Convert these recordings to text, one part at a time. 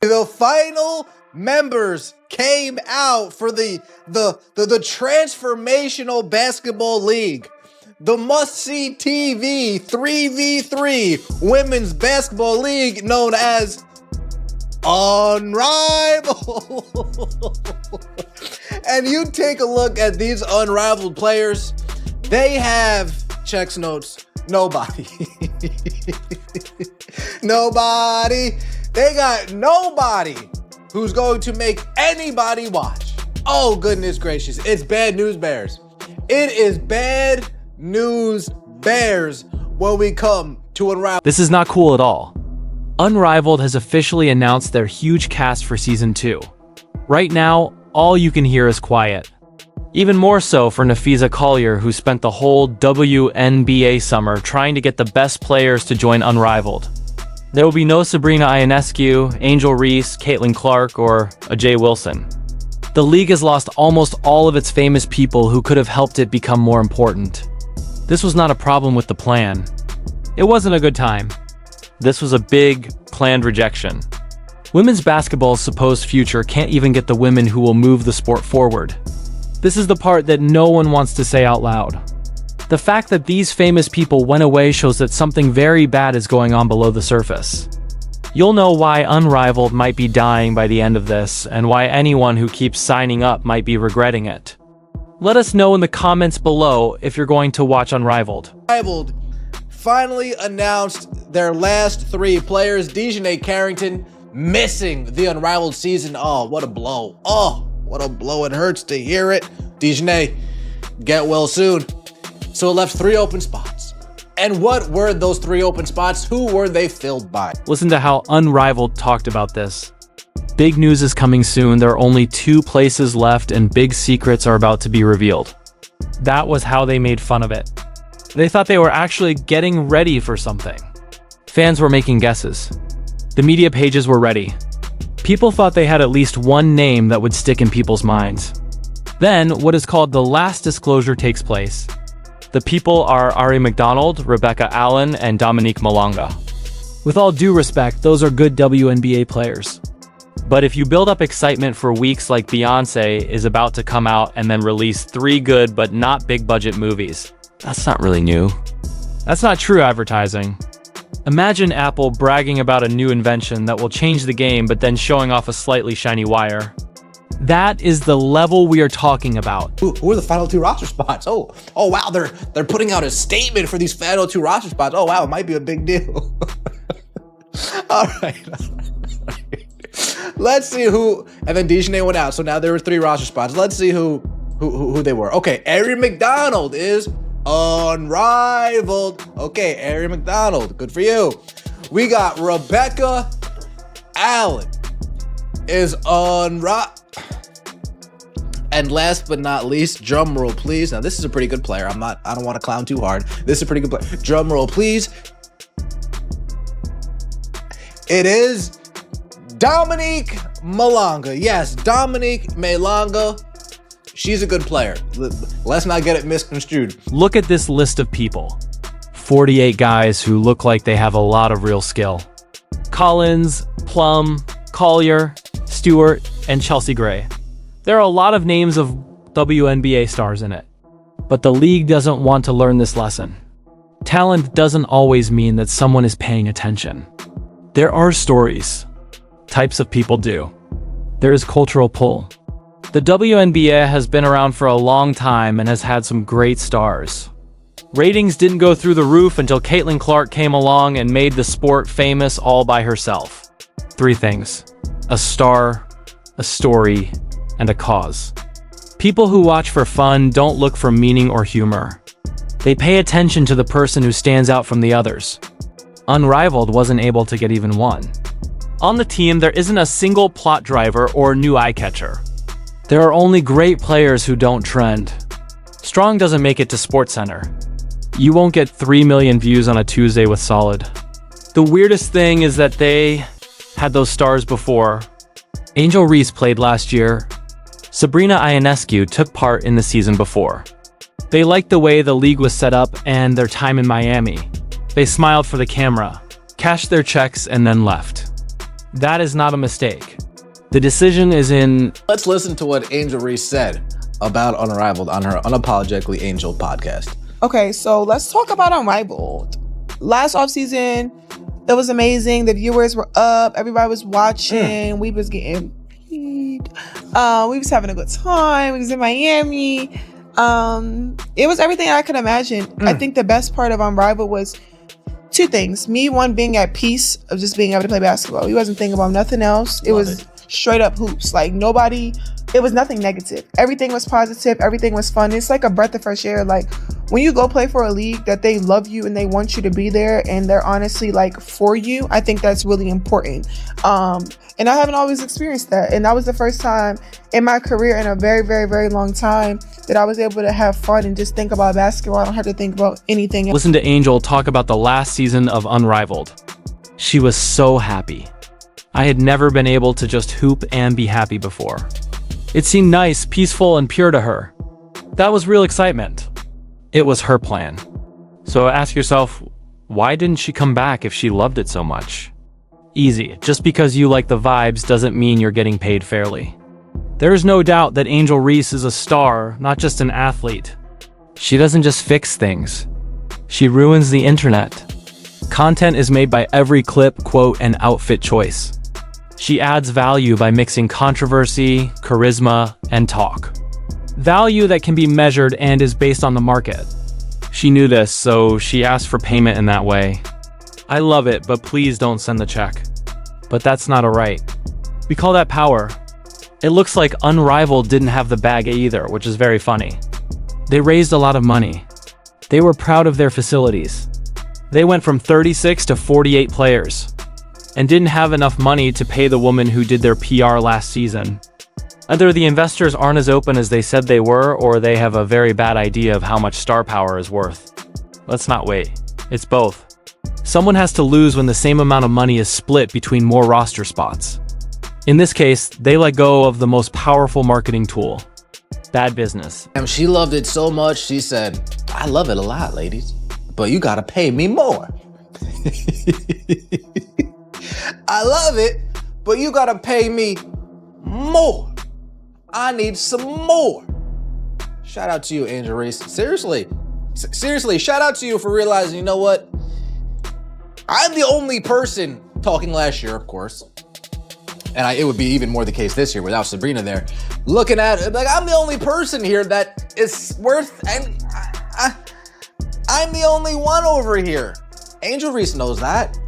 The final members came out for the transformational basketball league. The must-see TV 3v3 women's basketball league known as Unrivaled. And you take a look at these Unrivaled players. They have checks notes. Nobody. Nobody. They got nobody who's going to make anybody watch. Oh, goodness gracious. It's bad news bears. It is bad news bears when we come to Unrivaled. This is not cool at all. Unrivaled has officially announced their huge cast for Season 2. Right now, all you can hear is quiet. Even more so for Napheesa Collier, who spent the whole WNBA summer trying to get the best players to join Unrivaled. There will be no Sabrina Ionescu, Angel Reese, Caitlin Clark, or Ajay Wilson. The league has lost almost all of its famous people who could have helped it become more important. This was not a problem with the plan. It wasn't a good time. This was a big, planned rejection. Women's basketball's supposed future can't even get the women who will move the sport forward. This is the part that no one wants to say out loud. The fact that these famous people went away shows that something very bad is going on below the surface. You'll know why Unrivaled might be dying by the end of this, and why anyone who keeps signing up might be regretting it. Let us know in the comments below if you're going to watch Unrivaled. Unrivaled finally announced their last 3 players. Dejanay Carrington missing the Unrivaled season. Oh, what a blow. Oh, what a blow. It hurts to hear it. Dejanay, get well soon. So it left 3 open spots. And what were those 3 open spots? Who were they filled by? Listen to how Unrivaled talked about this. Big news is coming soon. There are only 2 places left and big secrets are about to be revealed. That was how they made fun of it. They thought they were actually getting ready for something. Fans were making guesses. The media pages were ready. People thought they had at least one name that would stick in people's minds. Then, what is called the last disclosure takes place. The people are Ari McDonald, Rebecca Allen, and Dominique Malonga. With all due respect, those are good WNBA players. But if you build up excitement for weeks like Beyoncé is about to come out and then release 3 good but not big budget movies, that's not really new. That's not true advertising. Imagine Apple bragging about a new invention that will change the game but then showing off a slightly shiny wire. That is the level we are talking about. Who are the final 2 roster spots? Oh wow, they're putting out a statement for these final 2 roster spots. Oh wow, it might be a big deal. All right. Let's see who, and then Dejanay went out, so now there were 3 roster spots. Let's see who they were. Okay, Ari McDonald is Unrivaled. Okay, Ari McDonald, good for you. We got Rebecca Allen is Unrivaled. And last but not least, drum roll please. Now this is a pretty good player. I don't want to clown too hard. This is a pretty good player. Drum roll please. It is Dominique Malonga. Yes, Dominique Malonga. She's a good player. Let's not get it misconstrued. Look at this list of people. 48 guys who look like they have a lot of real skill. Collins, Plum, Collier, Stewart, and Chelsea Gray. There are a lot of names of WNBA stars in it. But the league doesn't want to learn this lesson. Talent doesn't always mean that someone is paying attention. There are stories. Types of people do. There is cultural pull. The WNBA has been around for a long time and has had some great stars. Ratings didn't go through the roof until Caitlin Clark came along and made the sport famous all by herself. 3 things: a star, a story, and a cause. People who watch for fun don't look for meaning or humor. They pay attention to the person who stands out from the others. Unrivaled wasn't able to get even one. On the team, there isn't a single plot driver or new eye-catcher. There are only great players who don't trend. Strong doesn't make it to SportsCenter. You won't get 3 million views on a Tuesday with Solid. The weirdest thing is that they had those stars before. Angel Reese played last year. Sabrina Ionescu took part in the season before. They liked the way the league was set up and their time in Miami. They smiled for the camera, cashed their checks, and then left. That is not a mistake. The decision is in... Let's listen to what Angel Reese said about Unrivaled on her Unapologetically Angel podcast. Okay, so let's talk about Unrivaled. Last offseason, it was amazing. The viewers were up. Everybody was watching. We was getting paid. We was having a good time. We was in Miami. It was everything I could imagine. I think the best part of Unrivaled was two things. Me, one, being at peace of just being able to play basketball. We wasn't thinking about nothing else. It was straight up hoops. Like nobody, it was nothing negative. Everything was positive. Everything was fun. It's like a breath of fresh air. Like when you go play for a league that they love you and they want you to be there and they're honestly like for you, I think that's really important. And I haven't always experienced that. And that was the first time in my career in a very, very, very long time that I was able to have fun and just think about basketball. I don't have to think about anything else. Listen to Angel talk about the last season of Unrivaled. She was so happy. I had never been able to just hoop and be happy before. It seemed nice, peaceful, and pure to her. That was real excitement. It was her plan. So ask yourself, why didn't she come back if she loved it so much? Easy. Just because you like the vibes doesn't mean you're getting paid fairly. There is no doubt that Angel Reese is a star, not just an athlete. She doesn't just fix things. She ruins the internet. Content is made by every clip, quote, and outfit choice. She adds value by mixing controversy, charisma, and talk. Value that can be measured and is based on the market. She knew this, so she asked for payment in that way. I love it, but please don't send the check. But that's not a right. We call that power. It looks like Unrivaled didn't have the bag either, which is very funny. They raised a lot of money. They were proud of their facilities. They went from 36 to 48 players, and didn't have enough money to pay the woman who did their PR last season. Either the investors aren't as open as they said they were, or they have a very bad idea of how much star power is worth. Let's not wait. It's both. Someone has to lose when the same amount of money is split between more roster spots. In this case, they let go of the most powerful marketing tool. Bad business. And she loved it so much, she said, I love it a lot, ladies, but you gotta pay me more. I love it, but you gotta pay me more. I need some more. Shout out to you, Angel Reese. Seriously, shout out to you for realizing, you know what? I'm the only person talking last year, of course. And it would be even more the case this year without Sabrina there. Looking at it, like I'm the only person here that is worth, and I'm the only one over here. Angel Reese knows that.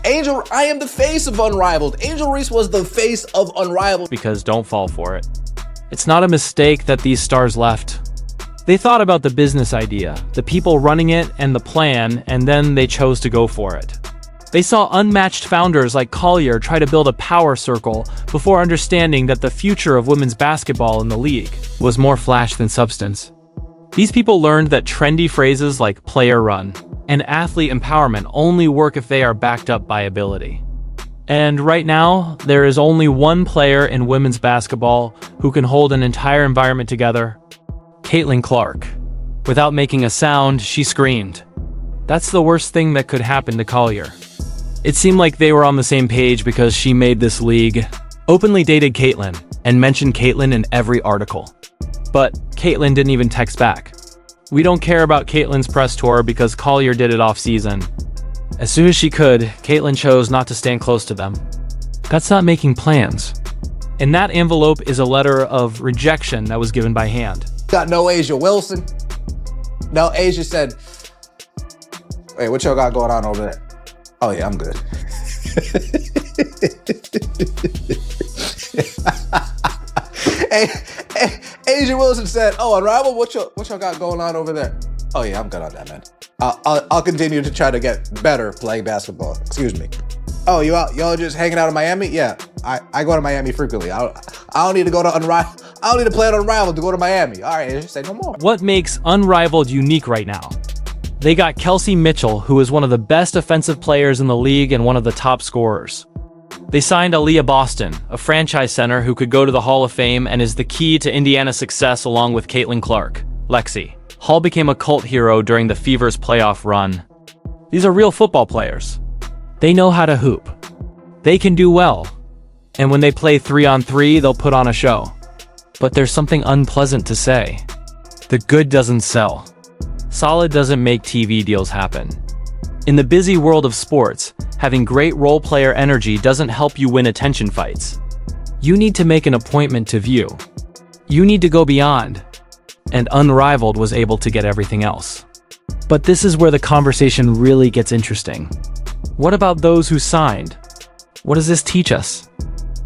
I am the face of Unrivaled. Angel Reese was the face of Unrivaled. Because don't fall for it. It's not a mistake that these stars left. They thought about the business idea, the people running it, and the plan, and then they chose to go for it. They saw unmatched founders like Collier try to build a power circle before understanding that the future of women's basketball in the league was more flash than substance. These people learned that trendy phrases like player run and athlete empowerment only work if they are backed up by ability. And right now, there is only one player in women's basketball who can hold an entire environment together: Caitlin Clark. Without making a sound, she screamed. That's the worst thing that could happen to Collier. It seemed like they were on the same page because she made this league, openly dated Caitlin, and mentioned Caitlin in every article. But Caitlin didn't even text back. We don't care about Caitlin's press tour because Collier did it off-season. As soon as she could, Caitlin chose not to stand close to them. That's not making plans. In that envelope is a letter of rejection that was given by hand. Got no Asia Wilson. No, Asia said, wait, what y'all got going on over there? Oh yeah, I'm good. Asia Wilson said, oh, Unrivaled, what y'all got going on over there? Oh yeah, I'm good on that, man. I'll continue to try to get better playing basketball. Excuse me. Oh, y'all just hanging out in Miami? Yeah, I go to Miami frequently. I don't need to go to Unrivaled. I don't need to play at Unrivaled to go to Miami. All right, Asia, say no more. What makes Unrivaled unique right now? They got Kelsey Mitchell, who is one of the best offensive players in the league and one of the top scorers. They signed Aaliyah Boston, a franchise center who could go to the Hall of Fame and is the key to Indiana's success along with Caitlin Clark, Lexi. Hall became a cult hero during the Fever's playoff run. These are real football players. They know how to hoop. They can do well. And when they play 3-on-3, they'll put on a show. But there's something unpleasant to say. The good doesn't sell. Solid doesn't make TV deals happen. In the busy world of sports, having great role player energy doesn't help you win attention fights. You need to make an appointment to view. You need to go beyond. And Unrivaled was able to get everything else. But this is where the conversation really gets interesting. What about those who signed? What does this teach us?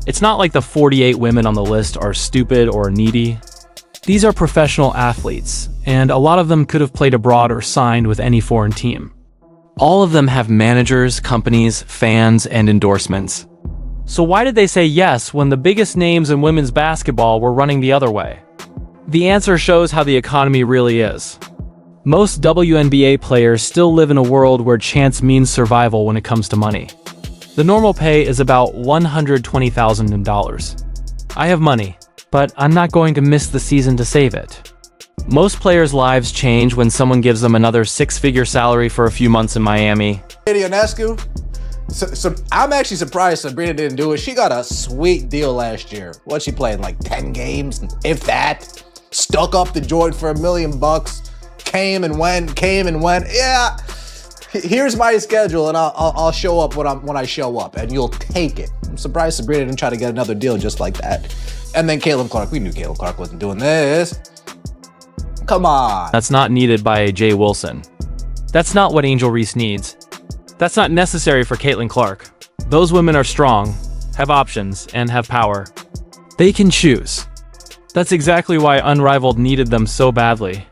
It's not like the 48 women on the list are stupid or needy. These are professional athletes, and a lot of them could have played abroad or signed with any foreign team. All of them have managers, companies, fans, and endorsements. So why did they say yes when the biggest names in women's basketball were running the other way? The answer shows how the economy really is. Most WNBA players still live in a world where chance means survival when it comes to money. The normal pay is about $120,000. I have money, but I'm not going to miss the season to save it. Most players' lives change when someone gives them another six-figure salary for a few months in Miami. Ionescu. So I'm actually surprised Sabrina didn't do it. She got a sweet deal last year. What she played, like 10 games, if that. Stuck up the joint for $1 million. Came and went. Yeah. Here's my schedule, and I'll show up when I show up, and you'll take it. I'm surprised Sabrina didn't try to get another deal just like that. And then Caitlin Clark. We knew Caitlin Clark wasn't doing this. Come on. That's not needed by Jay Wilson. That's not what Angel Reese needs. That's not necessary for Caitlin Clark. Those women are strong, have options, and have power. They can choose. That's exactly why Unrivaled needed them so badly.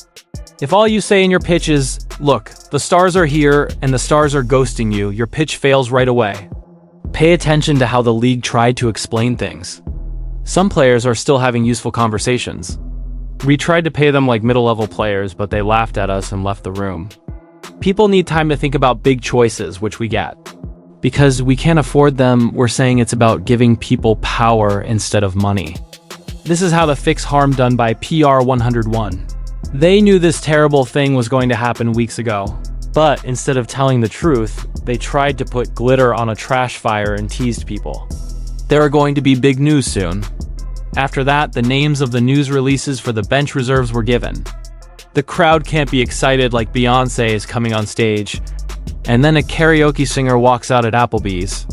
If all you say in your pitch is, look, the stars are here and the stars are ghosting you, your pitch fails right away. Pay attention to how the league tried to explain things. Some players are still having useful conversations. We tried to pay them like middle-level players, but they laughed at us and left the room. People need time to think about big choices, which we get. Because we can't afford them, we're saying it's about giving people power instead of money. This is how to fix harm done by PR 101. They knew this terrible thing was going to happen weeks ago. But instead of telling the truth, they tried to put glitter on a trash fire and teased people. There are going to be big news soon. After that, the names of the news releases for the bench reserves were given. The crowd can't be excited like Beyoncé is coming on stage, and then a karaoke singer walks out at Applebee's.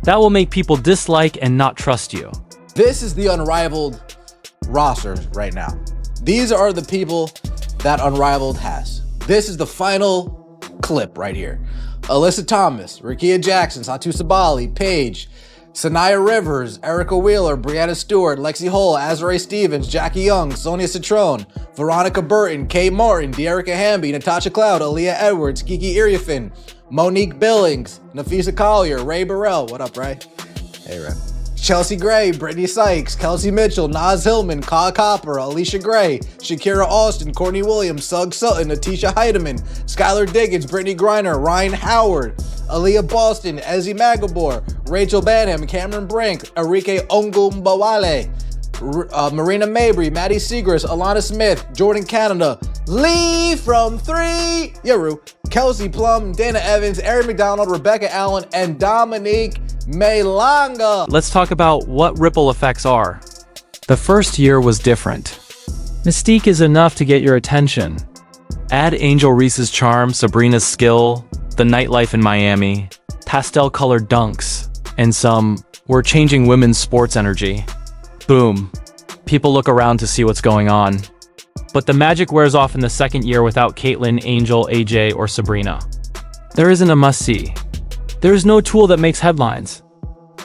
That will make people dislike and not trust you. This is the Unrivaled roster right now. These are the people that Unrivaled has. This is the final clip right here. Alyssa Thomas, Rickea Jackson, Satu Sabali, Paige, Sanaya Rivers, Erica Wheeler, Brianna Stewart, Lexi Hull, Azrae Stevens, Jackie Young, Sonia Citrone, Veronica Burton, Kay Martin, Dearica Hamby, Natasha Cloud, Aaliyah Edwards, Kiki Iriafin, Monique Billings, Napheesa Collier, Ray Burrell. What up, Ray? Hey, Ray. Chelsea Gray, Brittany Sykes, Kelsey Mitchell, Naz Hillman, Kyle Copper, Alicia Gray, Shakira Austin, Courtney Williams, Sugg Sutton, Atisha Heidemann, Skylar Diggins, Brittany Griner, Ryan Howard, Aaliyah Boston, Ezzy Magabor, Rachel Banham, Cameron Brink, Arike Ongumbawale, Marina Mabry, Maddie Segrist, Alana Smith, Jordan Canada, Lee from 3, Yaru, Kelsey Plum, Dana Evans, Erin McDonald, Rebecca Allen, and Dominique Melanga. Let's talk about what ripple effects are. The first year was different. Mystique is enough to get your attention. Add Angel Reese's charm, Sabrina's skill, the nightlife in Miami, pastel-colored dunks, and some "we're changing women's sports" energy. Boom. People look around to see what's going on. But the magic wears off in the second year without Caitlin, Angel, AJ, or Sabrina. There isn't a must-see. There's no tool that makes headlines.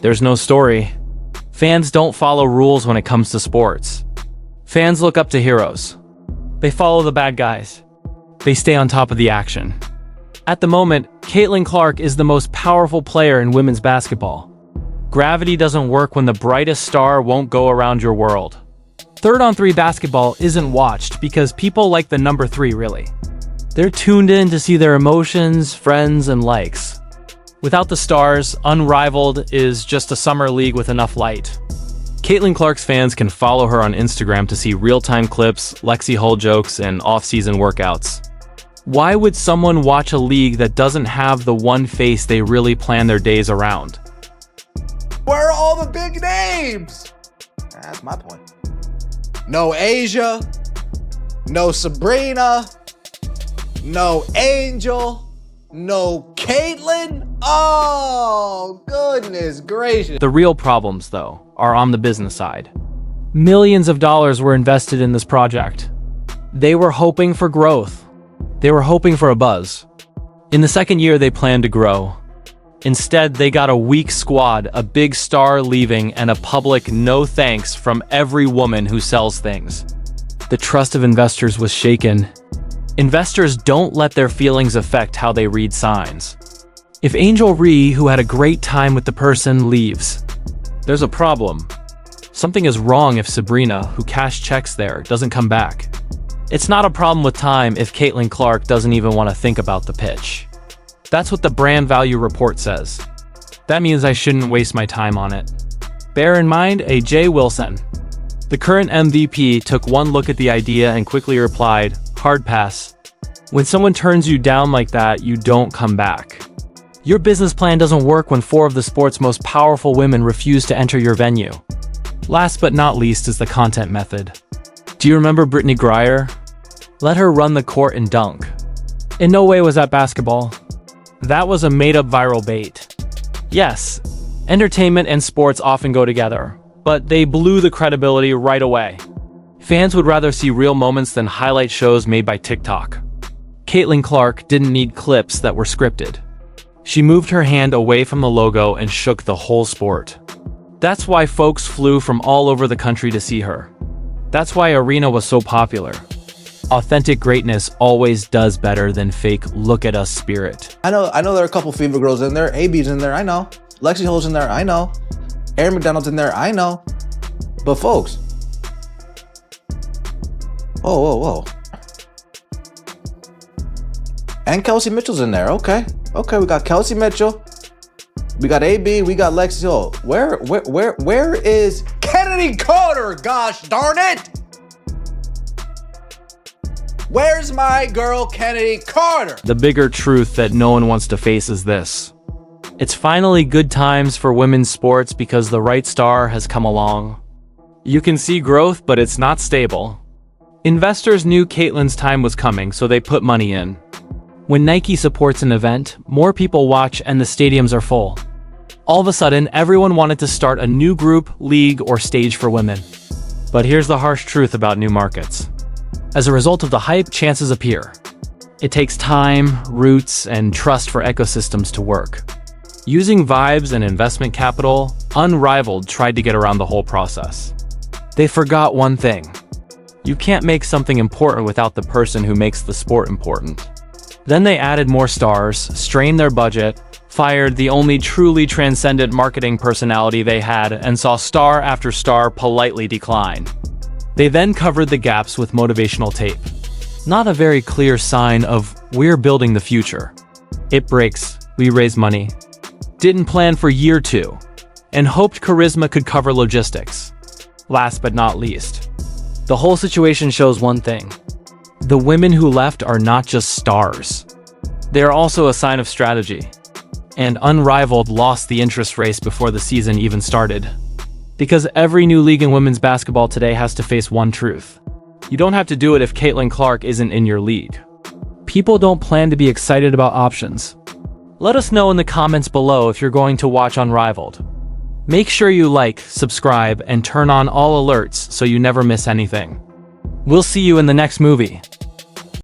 There's no story. Fans don't follow rules when it comes to sports. Fans look up to heroes. They follow the bad guys. They stay on top of the action. At the moment, Caitlin Clark is the most powerful player in women's basketball. Gravity doesn't work when the brightest star won't go around your world. 3-on-3 basketball isn't watched because people like the number 3 really. They're tuned in to see their emotions, friends, and likes. Without the stars, Unrivaled is just a summer league with enough light. Caitlin Clark's fans can follow her on Instagram to see real-time clips, Lexi Hull jokes, and off-season workouts. Why would someone watch a league that doesn't have the one face they really plan their days around? Where are all the big names? That's my point. No Asia, no Sabrina, no Angel, no Caitlyn. Oh, goodness gracious. The real problems, though, are on the business side. Millions of dollars were invested in this project. They were hoping for growth. They were hoping for a buzz. In the second year, they planned to grow. Instead, they got a weak squad, a big star leaving, and a public no thanks from every woman who sells things. The trust of investors was shaken. Investors don't let their feelings affect how they read signs. If Angel Ree, who had a great time with the person, leaves, there's a problem. Something is wrong if Sabrina, who cashed checks there, doesn't come back. It's not a problem with time if Caitlin Clark doesn't even want to think about the pitch. That's what the brand value report says. That means I shouldn't waste my time on it. Bear in mind, A.J. Wilson, the current MVP, took one look at the idea and quickly replied, "Hard pass." When someone turns you down like that, you don't come back. Your business plan doesn't work when 4 of the sport's most powerful women refuse to enter your venue. Last but not least is the content method. Do you remember Brittany Grier? Let her run the court and dunk. In no way was that basketball. That was a made-up viral bait. Yes, entertainment and sports often go together, but they blew the credibility right away. Fans would rather see real moments than highlight shows made by TikTok. Caitlin Clark didn't need clips that were scripted. She moved her hand away from the logo and shook the whole sport. That's why folks flew from all over the country to see her. That's why Arena was so popular. Authentic greatness always does better than fake look at us spirit. I know there are a couple Fever girls in there. AB's in there, I know. Lexi Hole's in there, I know. Aaron McDonald's in there, I know. But folks, whoa. And Kelsey Mitchell's in there, okay. Okay, we got Kelsey Mitchell. We got AB, we got Lexi Hole. Where is Kennedy Carter, gosh darn it? Where's my girl Kennedy Carter? The bigger truth that no one wants to face is this. It's finally good times for women's sports because the right star has come along. You can see growth, but it's not stable. Investors knew Caitlin's time was coming, so they put money in. When Nike supports an event, more people watch and the stadiums are full. All of a sudden, everyone wanted to start a new group, league, or stage for women. But here's the harsh truth about new markets. As a result of the hype, chances appear. It takes time, roots, and trust for ecosystems to work. Using vibes and investment capital, Unrivaled tried to get around the whole process. They forgot one thing. You can't make something important without the person who makes the sport important. Then they added more stars, strained their budget, fired the only truly transcendent marketing personality they had, and saw star after star politely decline. They then covered the gaps with motivational tape. Not a very clear sign of, we're building the future. It breaks, we raise money. Didn't plan for year 2, and hoped charisma could cover logistics. Last but not least, the whole situation shows one thing. The women who left are not just stars. They are also a sign of strategy. And Unrivaled lost the interest race before the season even started. Because every new league in women's basketball today has to face one truth. You don't have to do it if Caitlin Clark isn't in your league. People don't plan to be excited about options. Let us know in the comments below if you're going to watch Unrivaled. Make sure you like, subscribe, and turn on all alerts so you never miss anything. We'll see you in the next movie.